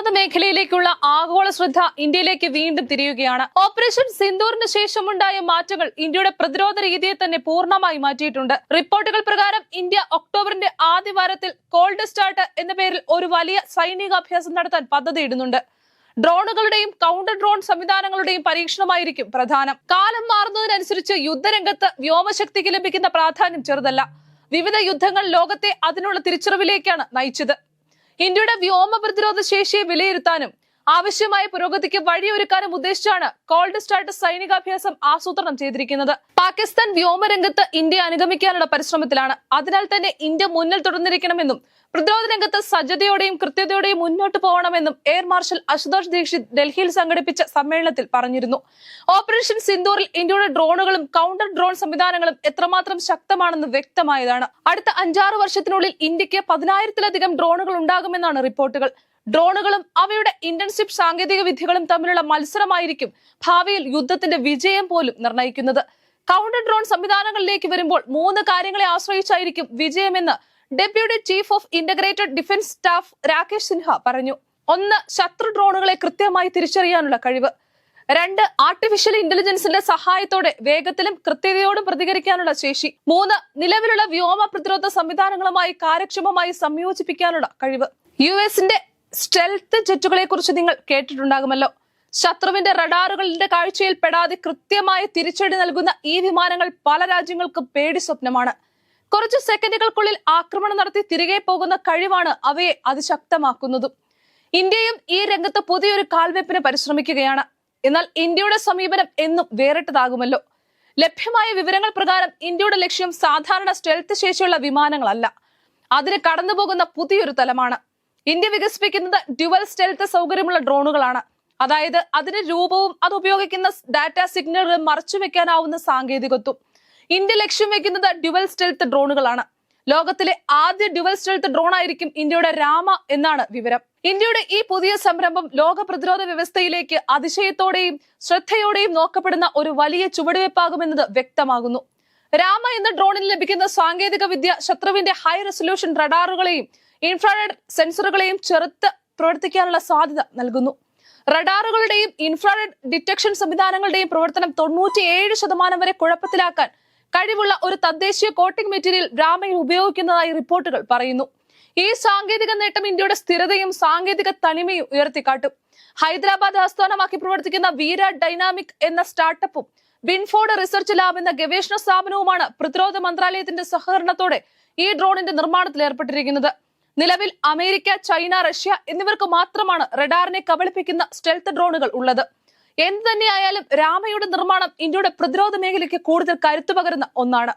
പ്രതിരോധ മേഖലയിലേക്കുള്ള ആഗോള ശ്രദ്ധ ഇന്ത്യയിലേക്ക് വീണ്ടും തിരിയുകയാണ്. ഓപ്പറേഷൻ സിന്ദൂറിന് ശേഷമുണ്ടായ മാറ്റങ്ങൾ ഇന്ത്യയുടെ പ്രതിരോധ രീതിയെ തന്നെ പൂർണ്ണമായി മാറ്റിയിട്ടുണ്ട്. റിപ്പോർട്ടുകൾ പ്രകാരം ഇന്ത്യ ഒക്ടോബറിന്റെ ആദ്യ വാരത്തിൽ കോൾഡ് സ്റ്റാർട്ട് എന്ന പേരിൽ ഒരു വലിയ സൈനികാഭ്യാസം നടത്താൻ പദ്ധതിയിടുന്നുണ്ട്. ഡ്രോണുകളുടെയും കൗണ്ടർ ഡ്രോൺ സംവിധാനങ്ങളുടെയും പരീക്ഷണമായിരിക്കും പ്രധാനം. കാലം മാറുന്നതിനനുസരിച്ച് യുദ്ധരംഗത്ത് വ്യോമശക്തിക്ക് ലഭിക്കുന്ന പ്രാധാന്യം ചെറുതല്ല. വിവിധ യുദ്ധങ്ങൾ ലോകത്തെ അതിനുള്ള തിരിച്ചറിവിലേക്കാണ് നയിച്ചത്. ഇന്ത്യയുടെ വ്യോമ പ്രതിരോധ ശേഷിയെ വിലയിരുത്താനും ആവശ്യമായ പുരോഗതിക്ക് വഴിയൊരുക്കാനും ഉദ്ദേശിച്ചാണ് കോൾഡ് സ്റ്റാർട്ട് സൈനികാഭ്യാസം ആസൂത്രണം ചെയ്തിരിക്കുന്നത്. പാകിസ്ഥാൻ വ്യോമരംഗത്ത് ഇന്ത്യ അനുഗമിക്കാനുള്ള പരിശ്രമത്തിലാണ്. അതിനാൽ തന്നെ ഇന്ത്യ മുന്നിൽ തുടർന്നിരിക്കണമെന്നും പ്രതിരോധ രംഗത്ത് സജ്ജതയോടെയും കൃത്യതയോടെയും മുന്നോട്ട് പോകണമെന്നും എയർ മാർഷൽ അശുതോഷ് ദീക്ഷിത് ഡൽഹിയിൽ സംഘടിപ്പിച്ച സമ്മേളനത്തിൽ പറഞ്ഞിരുന്നു. ഓപ്പറേഷൻ സിന്ദൂറിൽ ഇന്ത്യയുടെ ഡ്രോണുകളും കൗണ്ടർ ഡ്രോൺ സംവിധാനങ്ങളും എത്രമാത്രം ശക്തമാണെന്ന് വ്യക്തമായതാണ്. അടുത്ത 5-6 വർഷത്തിനുള്ളിൽ ഇന്ത്യക്ക് 10,000-ലധികം ഡ്രോണുകൾ ഉണ്ടാകുമെന്നാണ് റിപ്പോർട്ടുകൾ. ഡ്രോണുകളും അവയുടെ ഇന്റൻസിവ് സാങ്കേതിക വിദ്യകളും തമ്മിലുള്ള മത്സരമായിരിക്കും ഭാവിയിൽ യുദ്ധത്തിന്റെ വിജയം പോലും നിർണ്ണയിക്കുന്നത്. കൗണ്ടർ ഡ്രോൺ സംവിധാനങ്ങളിലേക്ക് വരുമ്പോൾ 3 കാര്യങ്ങളെ ആശ്രയിച്ചായിരിക്കും വിജയമെന്ന് deputy chief of integrated defence staff Rakesh Sinha പറഞ്ഞു. 1. ശത്രു ഡ്രോണുകളെ കൃത്യമായി തിരിച്ചറിയാനുള്ള കഴിവ്. 2. ആർട്ടിഫിഷ്യൽ ഇന്റലിജൻസിന്റെ സഹായത്തോടെ വേഗത്തിലും കൃത്യതയോടും പ്രതികരിക്കാനുള്ള ശേഷി. 3. നിലവിലുള്ള വ്യോമ പ്രതിരോധ സംവിധാനങ്ങളുമായി കാര്യക്ഷമമായി സംയോജിപ്പിക്കാനുള്ള കഴിവ്. യുഎസിന്റെ സ്റ്റെൽത്ത് ജെറ്റുകളെ കുറിച്ച് നിങ്ങൾ കേട്ടിട്ടുണ്ടാകുമല്ലോ. ശത്രുവിന്റെ റഡാറുകളുടെ കാഴ്ചയിൽ പെടാതെ കൃത്യമായ തിരിച്ചടി നൽകുന്ന ഈ വിമാനങ്ങൾ പല രാജ്യങ്ങൾക്കും പേടി സ്വപ്നമാണ്. കുറച്ചു സെക്കൻഡുകൾക്കുള്ളിൽ ആക്രമണം നടത്തി തിരികെ പോകുന്ന കഴിവാണ് അവയെ അതിശക്തമാക്കുന്നതും. ഇന്ത്യയും ഈ രംഗത്ത് പുതിയൊരു കാൽവെപ്പിന് പരിശ്രമിക്കുകയാണ്. എന്നാൽ ഇന്ത്യയുടെ സമീപനം എന്നും വേറിട്ടതാകുമല്ലോ. ലഭ്യമായ വിവരങ്ങൾ പ്രകാരം ഇന്ത്യയുടെ ലക്ഷ്യം സാധാരണ സ്റ്റെൽത്ത് ശേഷിയുള്ള വിമാനങ്ങളല്ല. അതിന് കടന്നുപോകുന്ന പുതിയൊരു തലമാണ്. ഇന്ത്യ വികസിപ്പിക്കുന്നത് ഡ്യുവൽ സ്റ്റെൽത്ത് സൗകര്യമുള്ള ഡ്രോണുകളാണ്. അതായത് അതിന് രൂപവും അത് ഉപയോഗിക്കുന്ന ഡാറ്റ സിഗ്നലുകൾ മറച്ചുവെക്കാനാവുന്ന സാങ്കേതികത്വം. ഇന്ത്യ ലക്ഷ്യം വെക്കുന്നത് ഡ്യുവൽ സ്റ്റെൽത്ത് ഡ്രോണുകളാണ്. ലോകത്തിലെ ആദ്യ ഡ്യുവൽ സ്റ്റെൽത്ത് ഡ്രോൺ ആയിരിക്കും ഇന്ത്യയുടെ രാമ എന്നാണ് വിവരം. ഇന്ത്യയുടെ ഈ പുതിയ സംരംഭം ലോക പ്രതിരോധ വ്യവസ്ഥയിലേക്ക് അതിശയത്തോടെയും ശ്രദ്ധയോടെയും നോക്കപ്പെടുന്ന ഒരു വലിയ ചുവടുവയ്പ്പാകുമെന്നത് വ്യക്തമാകുന്നു. രാമ എന്ന ഡ്രോണിന് ലഭിക്കുന്ന സാങ്കേതിക വിദ്യ ശത്രുവിന്റെ ഹൈ റെസൊല്യൂഷൻ റഡാറുകളെയും ഇൻഫ്രാറെഡ് സെൻസറുകളെയും ചെറുത്ത് പ്രവർത്തിക്കാനുള്ള സാധ്യത നൽകുന്നു. റഡാറുകളുടെയും ഇൻഫ്രാറെഡ് ഡിറ്റക്ഷൻ സംവിധാനങ്ങളുടെയും പ്രവർത്തനം 97% വരെ കുഴപ്പത്തിലാക്കാൻ കഴിവുള്ള ഒരു തദ്ദേശീയ കോട്ടിംഗ് മെറ്റീരിയൽ രാമയിൽ ഉപയോഗിക്കുന്നതായി റിപ്പോർട്ടുകൾ പറയുന്നു. ഈ സാങ്കേതിക നേട്ടം ഇന്ത്യയുടെ സ്ഥിരതയും സാങ്കേതിക തനിമയും ഉയർത്തിക്കാട്ടും. ഹൈദരാബാദ് ആസ്ഥാനമാക്കി പ്രവർത്തിക്കുന്ന വീര ഡൈനാമിക് എന്ന സ്റ്റാർട്ടപ്പും ബിൻഫോർഡ് റിസർച്ച് ലാബ് എന്ന ഗവേഷണ സ്ഥാപനവുമാണ് പ്രതിരോധ മന്ത്രാലയത്തിന്റെ സഹകരണത്തോടെ ഈ ഡ്രോണിന്റെ നിർമ്മാണത്തിൽ ഏർപ്പെട്ടിരിക്കുന്നത്. നിലവിൽ അമേരിക്ക, ചൈന, റഷ്യ എന്നിവർക്ക് മാത്രമാണ് റഡാറിനെ കബളിപ്പിക്കുന്ന സ്റ്റെൽത്ത് ഡ്രോണുകൾ ഉള്ളത്. എന്ത് തന്നെയായാലും രാമയുടെ നിർമ്മാണം ഇന്ത്യയുടെ പ്രതിരോധ മേഖലയ്ക്ക് കൂടുതൽ കരുത്തു പകരുന്ന ഒന്നാണ്.